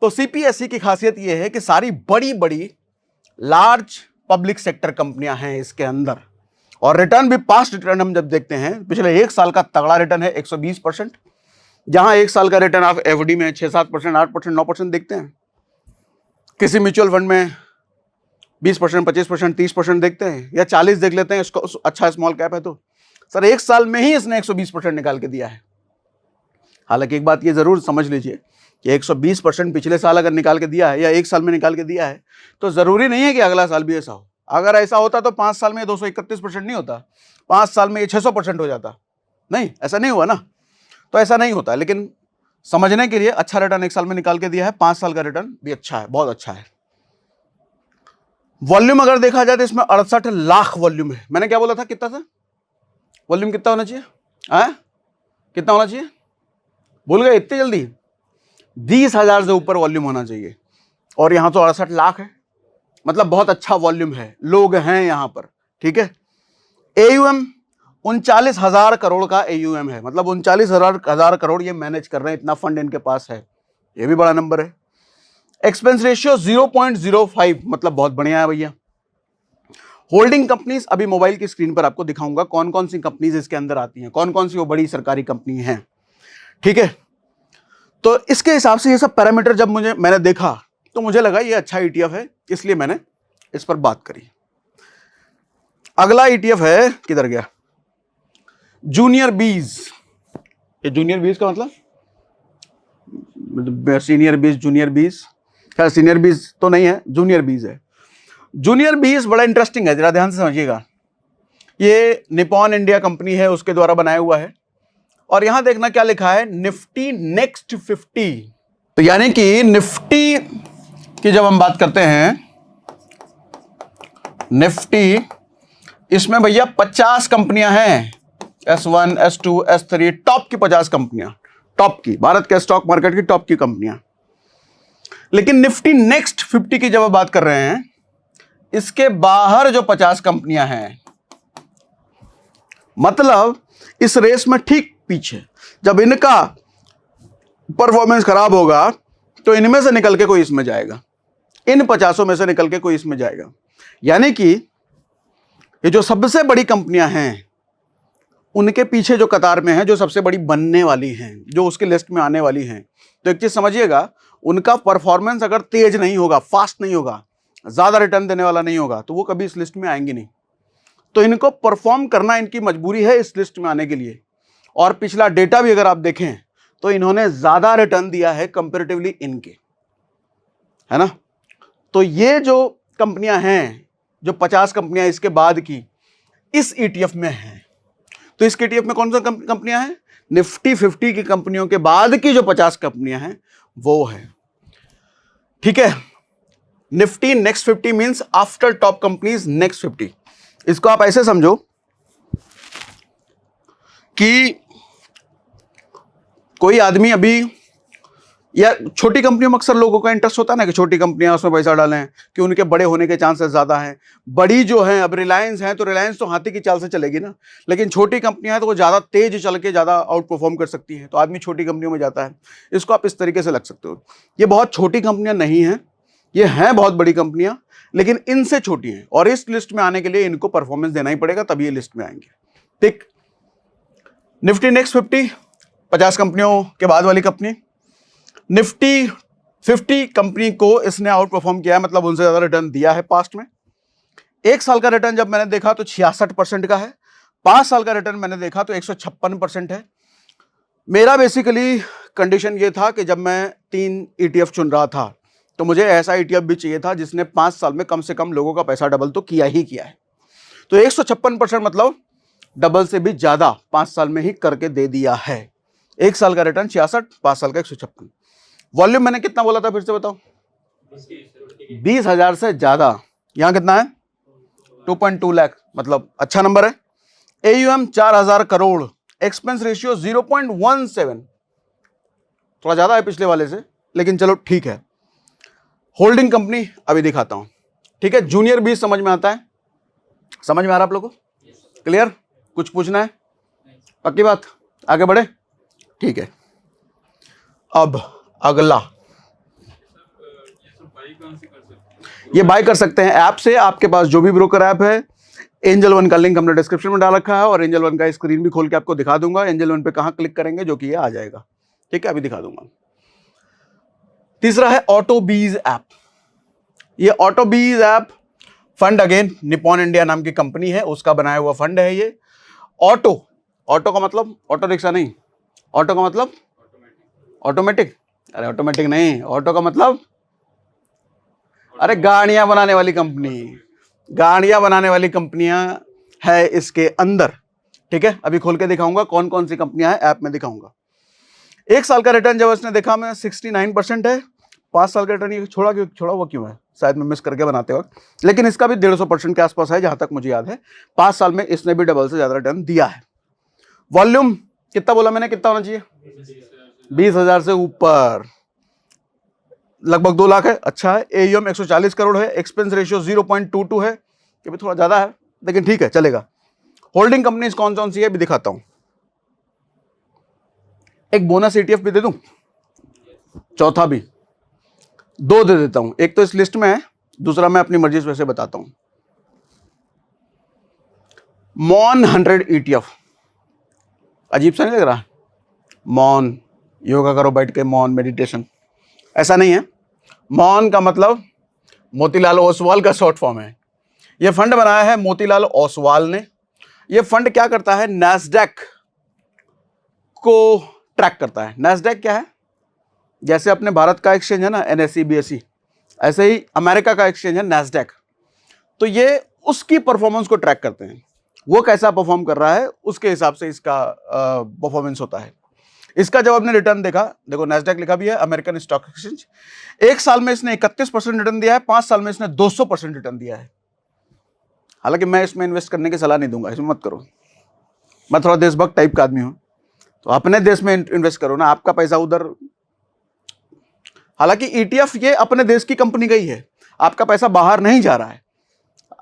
तो सीपीएसई की खासियत यह है कि सारी बड़ी बड़ी लार्ज पब्लिक सेक्टर कंपनियां हैं इसके अंदर, और रिटर्न भी पास्ट रिटर्न हम जब देखते हैं, पिछले एक साल का तगड़ा रिटर्न है 120%। जहां एक साल का रिटर्न आप एफडी में 6-7%, 8%, 9% देखते हैं, किसी म्यूचुअल फंड में 20%, 25%, 30% देखते हैं, या 40 देख लेते हैं, इसको अच्छा स्मॉल कैप है तो। सर एक साल में ही इसने 120% निकाल के दिया है। हालांकि एक बात ये जरूर समझ लीजिए कि 120% पिछले साल अगर निकाल के दिया है या एक साल में निकाल के दिया है तो जरूरी नहीं है कि अगला साल भी ऐसा हो। अगर ऐसा होता तो 5 साल में 231% नहीं होता, 5 साल में ये 600% हो जाता। नहीं, ऐसा नहीं हुआ ना, तो ऐसा नहीं होता। लेकिन समझने के लिए अच्छा रिटर्न एक साल में निकाल के दिया है, 5 साल का रिटर्न भी अच्छा है, बहुत अच्छा है। वॉल्यूम अगर देखा जाए तो इसमें 68 लाख वॉल्यूम है। मैंने क्या बोला था, कितना था वॉल्यूम? कितना होना चाहिए? कितना होना चाहिए? भूल गए इतनी जल्दी? 20,000 से ऊपर वॉल्यूम होना चाहिए, और यहां तो 68 लाख है, मतलब बहुत अच्छा वॉल्यूम है, लोग हैं यहां पर। ठीक है। एयूएम 39,000 करोड़ का एयूएम है, मतलब 39,000 करोड़ ये मैनेज कर रहे हैं, इतना फंड इनके पास है, ये भी बड़ा नंबर है। एक्सपेंस रेशियो 0.05, मतलब बहुत बढ़िया है भैया। होल्डिंग कंपनीज अभी मोबाइल की स्क्रीन पर आपको दिखाऊंगा कौन कौन सी कंपनीज इसके अंदर आती हैं, कौन कौन सी वो बड़ी सरकारी कंपनी हैं। ठीक है। तो इसके हिसाब से ये सब पैरामीटर जब मैंने देखा तो मुझे लगा ये अच्छा ईटीएफ है, इसलिए मैंने इस पर बात करी। अगला ईटीएफ है, किधर गया? जूनियर बीज। ये जूनियर बीज का मतलब सीनियर बीज, जूनियर बीज, खैर सीनियर बीज तो नहीं है, जूनियर बीज है। जूनियर बीज बड़ा इंटरेस्टिंग है, जरा ध्यान से समझिएगा। ये निपॉन इंडिया कंपनी है, उसके द्वारा बनाया हुआ है, और यहां देखना क्या लिखा है, निफ्टी नेक्स्ट 50। तो यानी कि निफ्टी की जब हम बात करते हैं, निफ्टी, इसमें भैया 50 कंपनियां हैं, S1, S2, S3, टॉप की 50 कंपनियां, टॉप की, भारत के स्टॉक मार्केट की टॉप की कंपनियां। लेकिन निफ्टी नेक्स्ट 50 की जब हम बात कर रहे हैं, इसके बाहर जो 50 कंपनियां हैं, मतलब इस रेस में ठीक पीछे, जब इनका परफॉर्मेंस खराब होगा तो इनमें से निकल के कोई इसमें जाएगा, इन 50 में से निकल के कोई इसमें जाएगा। यानी कि ये जो सबसे बड़ी कंपनियां हैं उनके पीछे जो कतार में है, जो सबसे बड़ी बनने वाली हैं, जो उसके लिस्ट में आने वाली हैं, तो एक चीज समझिएगा, उनका परफॉर्मेंस अगर तेज नहीं होगा, फास्ट नहीं होगा, ज्यादा रिटर्न देने वाला नहीं होगा, तो वो कभी इस लिस्ट में आएंगे नहीं। तो इनको परफॉर्म करना इनकी मजबूरी है इस लिस्ट में आने के लिए। और पिछला डेटा भी अगर आप देखें तो इन्होंने ज्यादा रिटर्न दिया है कंपैरेटिवली इनके, है ना। तो ये जो कंपनियां हैं, जो 50 कंपनियां इसके बाद की इस ईटीएफ में हैं, तो इस ईटीएफ में कौन सी कंपनियां हैं? निफ्टी 50 की कंपनियों के बाद की जो 50 कंपनियां हैं वो है। ठीक है। Nifty next 50 means after top companies next 50। इसको आप ऐसे समझो कि कोई आदमी अभी, या छोटी कंपनियों में अक्सर लोगों का इंटरेस्ट होता है ना कि छोटी कंपनियां उसमें पैसा डालें कि उनके बड़े होने के चांसेस ज्यादा हैं। बड़ी जो है, अब रिलायंस है तो रिलायंस तो हाथी की चाल से चलेगी ना, लेकिन छोटी कंपनियां हैं तो वो ज्यादा तेज चल के ज्यादा आउट परफॉर्म कर सकती हैं, तो आदमी छोटी कंपनियों में जाता है। इसको आप इस तरीके से लग सकते हो, ये बहुत छोटी कंपनियां नहीं हैं, ये हैं बहुत बड़ी कंपनियां, लेकिन इनसे छोटी हैं, और इस लिस्ट में आने के लिए इनको परफॉर्मेंस देना ही पड़ेगा, तभी ये लिस्ट में आएंगे। ठीक। निफ्टी नेक्स्ट 50 कंपनियों के बाद वाली कंपनी। निफ्टी 50 कंपनी को इसने आउट परफॉर्म किया है, मतलब उनसे ज्यादा रिटर्न दिया है पास्ट में। एक साल का रिटर्न जब मैंने देखा तो 66% का है, 5 साल का रिटर्न मैंने देखा तो 156% है। मेरा बेसिकली कंडीशन ये था कि जब मैं 3 ETF चुन रहा था तो मुझे ऐसा ETF भी चाहिए था जिसने 5 साल में कम से कम लोगों का पैसा डबल तो किया ही किया है। तो 156% मतलब डबल से भी ज्यादा 5 साल में ही करके दे दिया है। एक साल का रिटर्न 66, 5 साल का 156। वॉल्यूम मैंने कितना बोला था, फिर से बताओ? 20,000 से ज्यादा। यहां कितना है? 2.2 लाख, मतलब अच्छा नंबर है। AUM 4,000 करोड़, एक्सपेंस रेशियो 0.17, थोड़ा ज्यादा है पिछले वाले से, लेकिन चलो ठीक है। होल्डिंग कंपनी अभी दिखाता हूं, ठीक है। जूनियर बीज समझ में आता है, समझ में आ रहा आप लोगों को? क्लियर? कुछ पूछना है? पक्की बात, आगे बढ़े? ठीक है। अब अगला, ये बाय कर सकते हैं ऐप से, आपके पास जो भी ब्रोकर ऐप है। एंजल वन का लिंक हमने डिस्क्रिप्शन में डाल रखा है और एंजल वन का स्क्रीन भी खोल के आपको दिखा दूंगा। एंजल वन पे कहां क्लिक करेंगे जो कि ये आ जाएगा, ठीक है, अभी दिखा दूंगा। तीसरा है ऑटो बीज ऐप। ये ऑटो बीज app fund, again Nippon India नाम की कंपनी है, उसका बनाया हुआ फंड है ये। ऑटो, ऑटो का मतलब ऑटो रिक्शा नहीं, ऑटो का मतलब ऑटोमेटिक, अरे ऑटोमेटिक नहीं, ऑटो का मतलब अरे गाड़ियां बनाने वाली कंपनी, गाड़ियां बनाने वाली कंपनियां है इसके अंदर, ठीक है। अभी खोल के दिखाऊंगा कौन कौन सी कंपनियां हैं, ऐप में दिखाऊंगा। 1 साल का रिटर्न जब उसने देखा मैं 69% है। 5 साल का रिटर्न ये छोड़ा हुआ क्यों है, शायद मैं मिस करके बनाते वक्त, लेकिन इसका भी 150% के आसपास है जहां तक मुझे याद है। 5 साल में इसने भी डबल से ज्यादा रिटर्न दिया है। वॉल्यूम कितना बोला मैंने, कितना होना चाहिए? 20,000 से ऊपर, लगभग 2 लाख है, अच्छा है। एयूएम 140 करोड़ है। एक्सपेंस रेशियो 0.22 है, ये भी थोड़ा ज्यादा है लेकिन ठीक है, चलेगा। होल्डिंग कंपनीज कौन कौन सी है भी दिखाता हूं। एक बोनस ETF भी दे दूं, चौथा भी 2 दे देता हूं। एक तो इस लिस्ट में है, दूसरा मैं अपनी मर्जी से वैसे बताता हूं। मॉन 100 ETF, अजीब सा नहीं लग रहा? मौन, योगा करो बैठ के, मौन मेडिटेशन, ऐसा नहीं है। मौन का मतलब मोतीलाल ओसवाल का शॉर्ट फॉर्म है। यह फंड बनाया है मोतीलाल ओसवाल ने। यह फंड क्या करता है, नैस्डैक को ट्रैक करता है। नैस्डैक क्या है? जैसे अपने भारत का एक्सचेंज है ना NSE BSE, ऐसे ही अमेरिका का एक्सचेंज है नैस्डैक। तो ये उसकी परफॉर्मेंस को ट्रैक करते हैं, वो कैसा परफॉर्म कर रहा है उसके हिसाब से इसका परफॉर्मेंस होता है। इसका जब आपने रिटर्न देखा, देखो नैस्डैक लिखा भी है, अमेरिकन स्टॉक एक्सचेंज। 1 साल में इसने 31% रिटर्न दिया है, 5 साल में इसने 200% रिटर्न दिया है। हालांकि मैं इसमें इन्वेस्ट करने की सलाह नहीं दूंगा, इसमें मत करो, मैं थोड़ा देशभक्त टाइप का आदमी हूं, तो अपने देश में इन्वेस्ट करो ना, आपका पैसा उधर। हालांकि ETF ये अपने देश की कंपनी का ही है, आपका पैसा बाहर नहीं जा रहा है,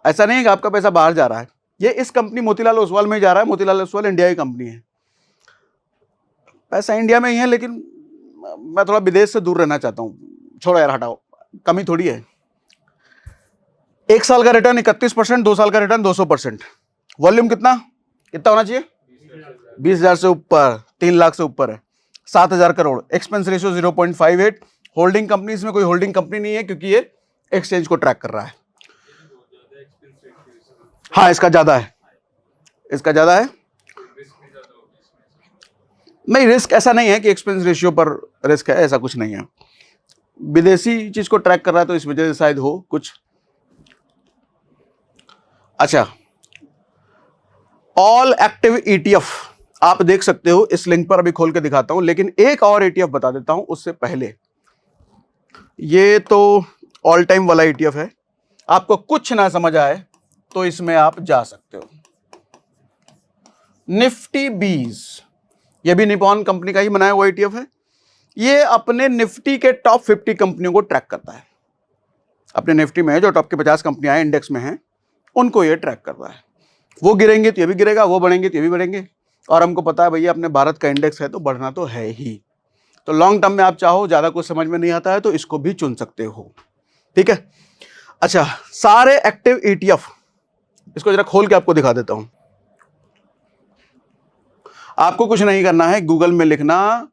ऐसा नहीं है कि आपका पैसा बाहर जा रहा है, ये इस कंपनी मोतीलाल ओसवाल में ही जा रहा है। मोतीलाल ओसवाल इंडिया की कंपनी है, पैसा इंडिया में ही है, लेकिन मैं थोड़ा विदेश से दूर रहना चाहता हूं। छोड़ो यार, हटाओ, कमी थोड़ी है। 1 साल का रिटर्न 31%, 2 साल का रिटर्न 200%। वॉल्यूम कितना कितना होना चाहिए? 20,000 से ऊपर, 3 लाख से ऊपर है, 7,000 crore. Expense ratio 0.58। Holding company, इसमें कोई होल्डिंग कंपनी नहीं है क्योंकि ये एक्सचेंज को ट्रैक कर रहा है। हाँ, इसका ज्यादा है, इसका ज्यादा है। नहीं, रिस्क ऐसा नहीं है कि एक्सपेंस रेशियो पर रिस्क है, ऐसा कुछ नहीं है। विदेशी चीज को ट्रैक कर रहा है तो इस वजह से शायद हो कुछ। अच्छा, ऑल एक्टिव ETF आप देख सकते हो इस लिंक पर, अभी खोल के दिखाता हूं, लेकिन एक और ETF बता देता हूं उससे पहले। ये तो ऑल टाइम वाला ETF है, आपको कुछ ना समझ आए तो इसमें आप जा सकते हो। निफ्टी बीज, ये भी निपॉन कंपनी का ही बनाया हुआ ETF है। ये अपने निफ्टी के टॉप 50 कंपनियों को ट्रैक करता है। अपने निफ्टी में जो टॉप की 50 कंपनियां इंडेक्स में हैं उनको ये ट्रैक कर रहा है। वो गिरेंगे तो ये भी गिरेगा, वो बढ़ेंगे तो ये भी बढ़ेंगे, और हमको पता है भैया अपने भारत का इंडेक्स है तो बढ़ना तो है ही। तो लॉन्ग टर्म में आप चाहो, ज्यादा कुछ समझ में नहीं आता है तो इसको भी चुन सकते हो, ठीक है। अच्छा, सारे एक्टिव ETF, इसको जरा खोल के आपको दिखा देता हूं। आपको कुछ नहीं करना है, गूगल में लिखना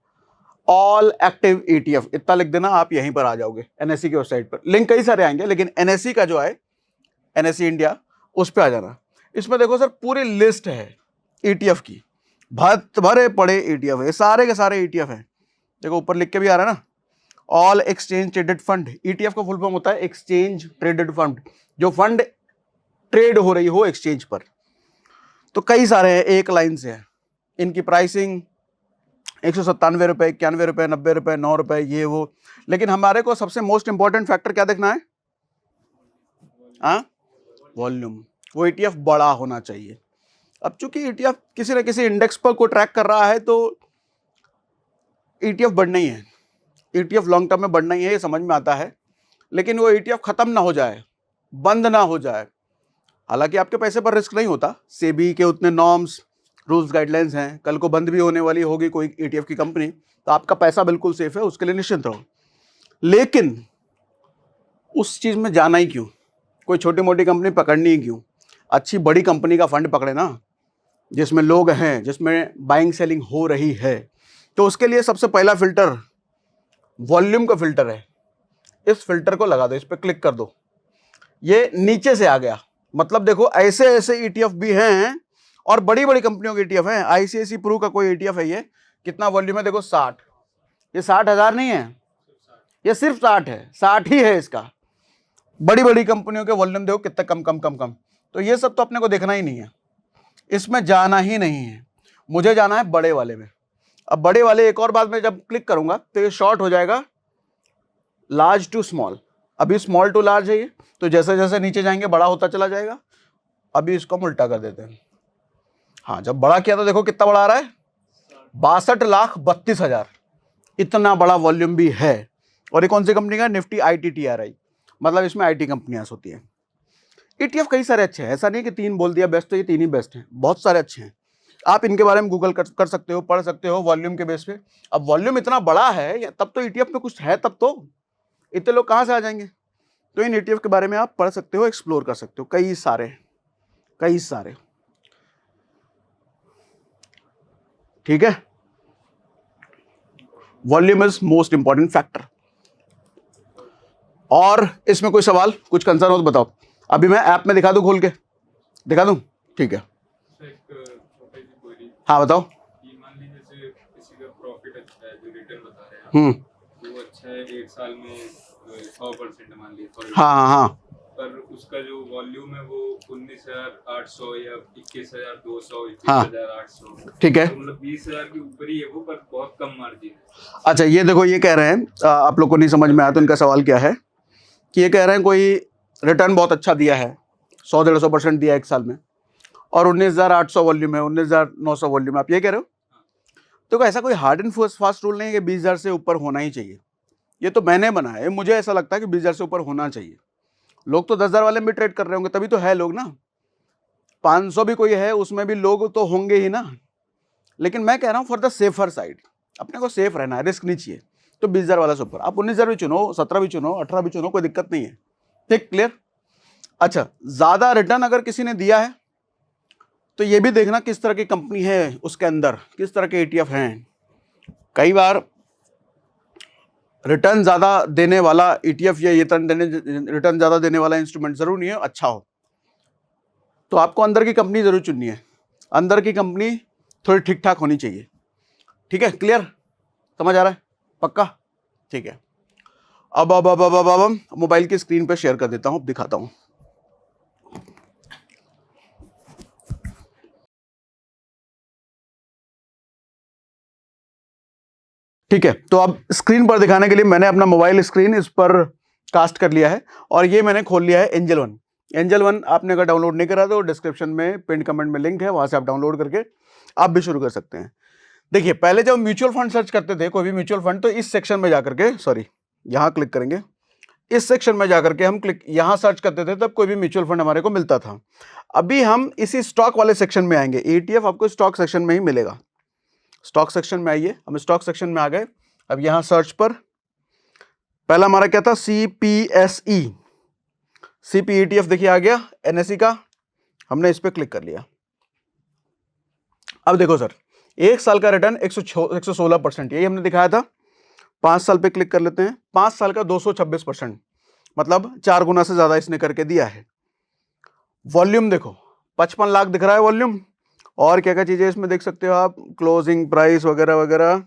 ऑल एक्टिव ETF, इतना लिख देना, आप यहीं पर आ जाओगे NSE की वेबसाइट पर। लिंक कई सारे आएंगे लेकिन NSE का जो है, NSE इंडिया, उस पर आ जाना। इसमें देखो सर पूरी लिस्ट है ETF की, भरे पड़े ETF है, सारे के सारे ETF हैं। देखो ऊपर लिख के भी आ रहा है ना, all exchange traded fund. ETF का फुल फॉर्म होता है एक्सचेंज ट्रेडेड फंड, जो फंड ट्रेड हो रही हो एक्सचेंज पर। तो कई सारे हैं, एक लाइन से है। इनकी प्राइसिंग 197 रुपए, 91 रुपए, 90 रुपए, 9 रुपए, ये वो। लेकिन हमारे को सबसे मोस्ट इंपॉर्टेंट फैक्टर क्या देखना है? वॉल्यूम। वो ETF बड़ा होना चाहिए। अब चूंकि ETF किसी न किसी इंडेक्स पर को ट्रैक कर रहा है तो ETF बढ़ना ही है। ETF लॉन्ग टर्म में बढ़ना ही है, ये समझ में आता है, लेकिन वो ETF खत्म ना हो जाए, बंद ना हो जाए। हालांकि आपके पैसे पर रिस्क नहीं होता, सेबी के उतने नॉर्म्स, रूल्स, गाइडलाइंस हैं, कल को बंद भी होने वाली होगी कोई ETF की कंपनी, तो आपका पैसा बिल्कुल सेफ है, उसके लिए निश्चिंत रहो। लेकिन उस चीज में जाना ही क्यों, कोई छोटी मोटी कंपनी पकड़नी ही क्यों, अच्छी बड़ी कंपनी का फंड पकड़े ना, जिसमें लोग हैं, जिसमें बाइंग सेलिंग हो रही है। तो उसके लिए सबसे पहला फिल्टर वॉल्यूम का फिल्टर है। इस फिल्टर को लगा दो, इस पर क्लिक कर दो, ये नीचे से आ गया। मतलब देखो ऐसे ऐसे ETF भी हैं और बड़ी बड़ी कंपनियों के ETF हैं। ICICI प्रू का कोई ETF है, ये कितना वॉल्यूम है देखो 60, ये 60,000 नहीं है, ये सिर्फ 60 है, 60 ही है इसका। बड़ी बड़ी कंपनियों के वॉल्यूम देखो कितना कम कम कम कम। तो ये सब तो अपने को देखना ही नहीं है, इसमें जाना ही नहीं है, मुझे जाना है बड़े वाले में। अब बड़े वाले एक और बात में जब क्लिक करूंगा तो ये शॉर्ट हो जाएगा लार्ज टू स्मॉल। अभी स्मॉल टू लार्ज है ये, तो जैसे जैसे नीचे जाएंगे बड़ा होता चला जाएगा। अभी इसको हम उल्टा कर देते हैं। हाँ, जब बड़ा किया तो देखो कितना बड़ा आ रहा है, 62,32,000, इतना बड़ा वॉल्यूम भी है। और ये कौन सी कंपनी का, निफ्टी ITTRI, मतलब इसमें IT कंपनियां होती है। ETF कई सारे अच्छे हैं, ऐसा नहीं कि 3 बोल दिया बेस्ट, तो ये 3 ही बेस्ट हैं, बहुत सारे अच्छे हैं। आप इनके बारे में गूगल कर सकते हो, पढ़ सकते हो वॉल्यूम के बेस पे। अब वॉल्यूम इतना बड़ा है तब तो ETF में कुछ है, तब तो इतने लोग कहाँ से आ जाएंगे। तो इन ETF के बारे में आप पढ़ सकते हो, एक्सप्लोर कर सकते हो, कई सारे। ठीक है, volume is most important factor. और इसमें कोई सवाल, कुछ कंसर्न हो तो बताओ। अभी मैं ऐप में दिखा दूं, खोल के दिखा दूं, ठीक है। हाँ बताओ। मान लीजिए जैसे किसी का प्रॉफिट अच्छा है, जो रिटर्न बता रहे हैं वो अच्छा है, 1 साल में 100% मान लीजिए। हाँ। पर उसका जो वॉल्यूम है वो 19,800 या 21,200, 21,800, ठीक है, तो मतलब 20,000 के ऊपर ही है वो, पर बहुत कम मार्जिन है। अच्छा ये देखो, ये कह रहे हैं, आप लोग को नहीं समझ में आया तो इनका सवाल क्या है कि ये कह रहे हैं कोई रिटर्न बहुत अच्छा दिया है, 100-150% दिया 1 साल में, और 19,800 वॉल्यूम है, 19,900 वॉल्यूम, आप ये कह रहे हो। तो ऐसा कोई हार्ड एंड फास्ट रूल नहीं है कि 20,000 से ऊपर होना ही चाहिए। ये तो मैंने बनाया है, मुझे ऐसा लगता है कि 20,000 से ऊपर होना चाहिए। लोग तो 10,000 वाले में भी ट्रेड कर रहे होंगे, तभी तो है लोग ना। 500 भी कोई है, उसमें भी लोग तो होंगे ही ना। लेकिन मैं कह रहा हूँ फॉर द सेफर साइड, अपने को सेफ रहना है, रिस्क नहीं चाहिए। तो 20,000 वाला से ऊपर, आप 19,000 भी चुनो, 17 भी चुनो, 18 भी चुनो, कोई दिक्कत नहीं है। ठीक, क्लियर। अच्छा, ज्यादा रिटर्न अगर किसी ने दिया है तो ये भी देखना किस तरह की कंपनी है, उसके अंदर किस तरह के ETF हैं। कई बार रिटर्न ज्यादा देने वाला ETF या रिटर्न ज्यादा देने वाला इंस्ट्रूमेंट जरूर नहीं है अच्छा हो। तो आपको अंदर की कंपनी जरूर चुननी है, अंदर की कंपनी थोड़ी ठीक ठाक होनी चाहिए। ठीक है, क्लियर, समझ आ रहा है, पक्का, ठीक है। अब मोबाइल की स्क्रीन पे शेयर कर देता हूं, दिखाता हूं। ठीक है, तो अब स्क्रीन पर दिखाने के लिए मैंने अपना मोबाइल स्क्रीन इस पर कास्ट कर लिया है, और ये मैंने खोल लिया है एंजल वन। एंजल वन आपने अगर डाउनलोड नहीं करा तो डिस्क्रिप्शन में पिन कमेंट में लिंक है, वहां से आप डाउनलोड करके आप भी शुरू कर सकते हैं। देखिए, पहले जब म्यूचुअल फंड सर्च करते थे, कोई भी म्यूचुअल फंड, तो इस सेक्शन में जाकर के, सॉरी यहां क्लिक करेंगे, इस सेक्शन में जाकर के हम यहां सर्च करते थे, तब कोई भी म्यूचुअल फंड हमारे को मिलता था। अभी हम इसी स्टॉक वाले सेक्शन में आएंगे। ETF आपको स्टॉक सेक्शन में ही मिलेगा। स्टॉक सेक्शन में आइए, हम स्टॉक सेक्शन में आ गए। अब यहां सर्च पर पहला हमारा क्या था, CPSE, CP ETF देखिए आ गया, NSE का, हमने इस पर क्लिक कर लिया। अब देखो सर, 1 साल का रिटर्न 116%, यही हमने दिखाया था। 5 साल पे क्लिक कर लेते हैं, 5 साल का 226%, मतलब 4 गुना से ज्यादा इसने करके दिया है। वॉल्यूम देखो 55 लाख दिख रहा है वॉल्यूम, और क्या क्या चीजें इसमें देख सकते हो आप, क्लोजिंग प्राइस वगैरह वगैरह।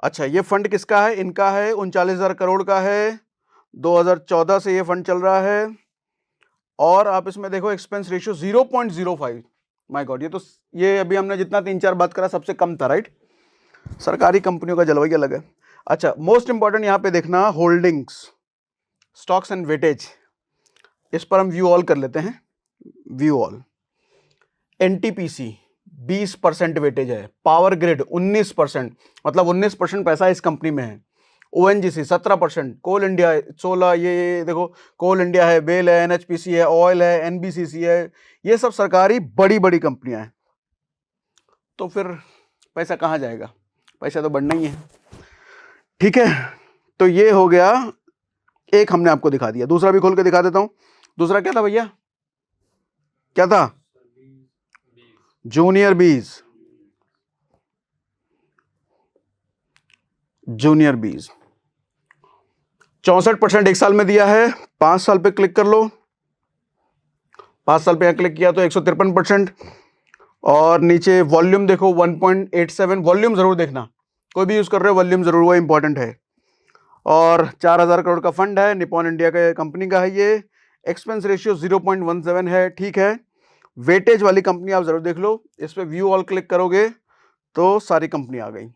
अच्छा, ये फंड किसका है, इनका है, 39,000 करोड़ का है, 2014 से ये फंड चल रहा है। और आप इसमें देखो एक्सपेंस रेशियो 0.05, माय गॉड, ये अभी हमने जितना 3-4 बात करा सबसे कम था, राइट। सरकारी कंपनियों का जलवाई अलग है। अच्छा, मोस्ट इंपॉर्टेंट यहां पे देखना होल्डिंग्स, स्टॉक्स एंड वेटेज, इस पर हम व्यू ऑल कर लेते हैं, व्यू ऑल। NTPC 20% वेटेज है, पावर ग्रिड 19%, मतलब 19% पैसा इस कंपनी में है। ONGC 17%, कोल इंडिया 16, ये देखो कोल इंडिया है, बेल है, NHPC है, ऑयल है, NBCC है, ये सब सरकारी बड़ी बड़ी कंपनियां हैं। तो फिर पैसा कहाँ जाएगा? पैसा तो बढ़ना ही है। ठीक है, तो ये हो गया, एक हमने आपको दिखा दिया। दूसरा भी खोल के दिखा देता हूं। दूसरा क्या था भैया? क्या था? जूनियर बीज। जूनियर बीज 64% एक साल में दिया है। 5 साल पे क्लिक कर लो। 5 साल पे यहां क्लिक किया तो 153%। और नीचे वॉल्यूम देखो 1.87। वॉल्यूम जरूर देखना, कोई भी यूज कर रहे हो वॉल्यूम जरूर, वो इंपॉर्टेंट है। और 4000 करोड़ का फंड है, निपॉन इंडिया का कंपनी का है ये। एक्सपेंस रेशियो 0.17 है, ठीक है। वेटेज वाली कंपनी आप जरूर देख लो। इस पे व्यू ऑल क्लिक करोगे तो सारी कंपनी आ गई।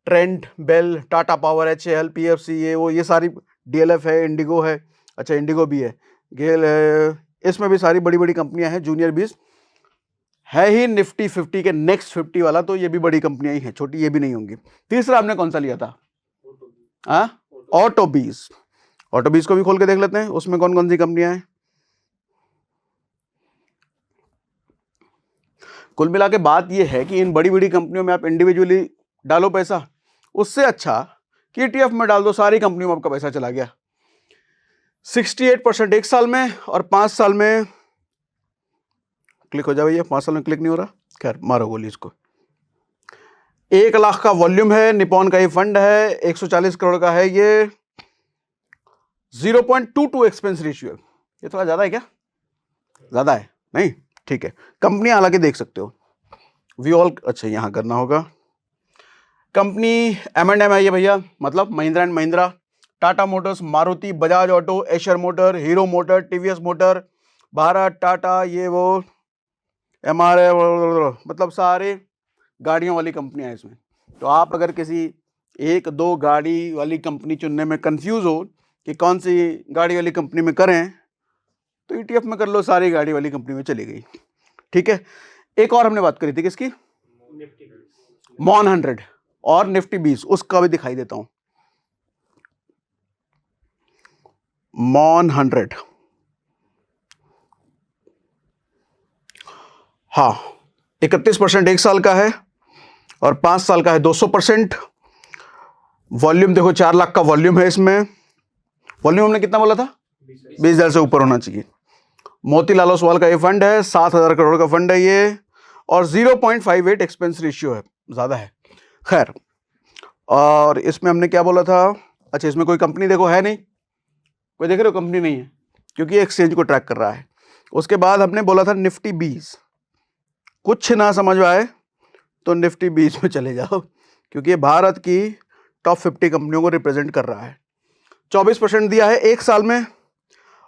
Trent, BEL, Tata power, HAL, PFC, ये सारी, DLF है, इंडिगो है, अच्छा इंडिगो भी है, गेल है, इसमें भी सारी बड़ी बड़ी कंपनियां हैं। जूनियर बीज है ही निफ्टी 50 के नेक्स्ट 50 वाला, तो ये भी बड़ी कंपनियां ही हैं, छोटी ये भी नहीं होंगी। तीसरा हमने कौन सा लिया था? ऑटो बीज। ऑटो बीज को भी खोल के देख लेते हैं, उसमें कौन कौन सी कंपनियां हैं। कुल मिला के बात ये है कि इन बड़ी बड़ी कंपनियों में आप इंडिविजुअली डालो पैसा, उससे अच्छा कि ETF में डाल दो, सारी कंपनियों में आपका पैसा चला गया। 68% एक साल में, और 5 साल में क्लिक हो जाए भैया। 5 साल में क्लिक नहीं हो रहा, खैर मारो गोली इसको। 1 लाख का वॉल्यूम है, निपॉन का ये फंड है, 140 करोड़ का है ये। 0.22 एक्सपेंस रेशियो। ये थोड़ा ज्यादा है क्या? ज्यादा है नहीं, ठीक है। कंपनी हालांकि देख सकते हो, वी ऑल, अच्छा यहां करना होगा। कंपनी M&M है ये भैया, मतलब Mahindra and Mahindra, Tata Motors, Maruti, Bajaj auto, Asher motor, hero motor, TVS motor, Bharat, Tata, ये वो, MRF, मतलब सारे गाड़ियों वाली कंपनियां हैं इसमें। तो आप अगर किसी 1-2 गाड़ी वाली कंपनी चुनने में कंफ्यूज हो कि कौन सी गाड़ी वाली कंपनी में करें, तो ETF में कर लो, सारी गाड़ी वाली कंपनी में चली गई। ठीक है, एक और हमने बात करी थी किसकी? मॉन 100 और निफ्टी 20, उसका भी दिखाई देता हूं। मॉन 100, हाँ 31% एक साल का है, और 5 साल का है 200%। वॉल्यूम देखो 4 लाख का वॉल्यूम है इसमें। वॉल्यूम हमने कितना बोला था? 20,000 से ऊपर होना चाहिए। मोतीलाल ओसवाल का ये फंड है, 7,000 करोड़ का फंड है ये, और 0.58 एक्सपेंस रेशियो है, ज्यादा है, खैर। और इसमें हमने क्या बोला था? अच्छा, इसमें कोई कंपनी देखो है नहीं, कोई देख रहे हो? कंपनी नहीं है, क्योंकि एक्सचेंज को ट्रैक कर रहा है। उसके बाद हमने बोला था निफ्टी 20। कुछ ना समझ आए तो निफ्टी 20 में चले जाओ, क्योंकि ये भारत की टॉप 50 कंपनियों को रिप्रेजेंट कर रहा है। 24% दिया है एक साल में,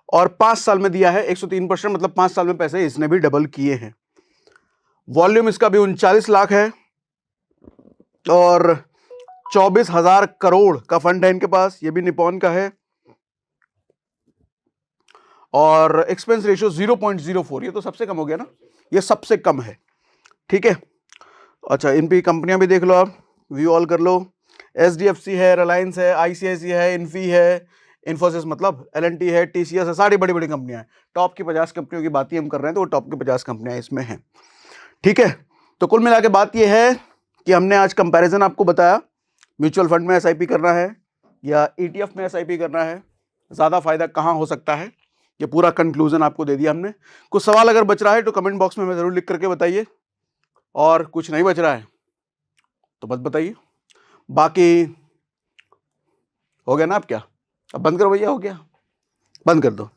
और 5 साल में दिया है 103%, मतलब 5 साल में पैसे इसने भी डबल किए हैं। वॉल्यूम इसका भी 39 लाख है, और 24,000 करोड़ का फंड है इनके पास, ये भी निपॉन का है। और एक्सपेंस रेशियो 0.04, ये तो सबसे कम हो गया ना, ये सबसे कम है, ठीक है। अच्छा, इन पे कंपनियां भी देख लो आप, व्यू ऑल कर लो। SDFC है, रिलायंस है, ICICI है, इन्फी है, इन्फोसिस मतलब L&T है, TCS है, सारी बड़ी बड़ी कंपनियां हैं। टॉप की 50 कंपनियों की बात ही हम कर रहे हैं, तो वो टॉप की 50 कंपनियां इसमें हैं, ठीक है। तो कुल मिला के बात ये है कि हमने आज कंपैरिजन आपको बताया, म्यूचुअल फंड में SIP करना है या ETF में SIP करना है, ज़्यादा फायदा कहाँ हो सकता है, ये पूरा कंक्लूजन आपको दे दिया हमने। कुछ सवाल अगर बच रहा है तो कमेंट बॉक्स में हमें ज़रूर लिख करके बताइए, और कुछ नहीं बच रहा है तो बस बताइए। बाकी हो गया ना? आप क्या, अब बंद करो भैया, हो गया, बंद कर दो।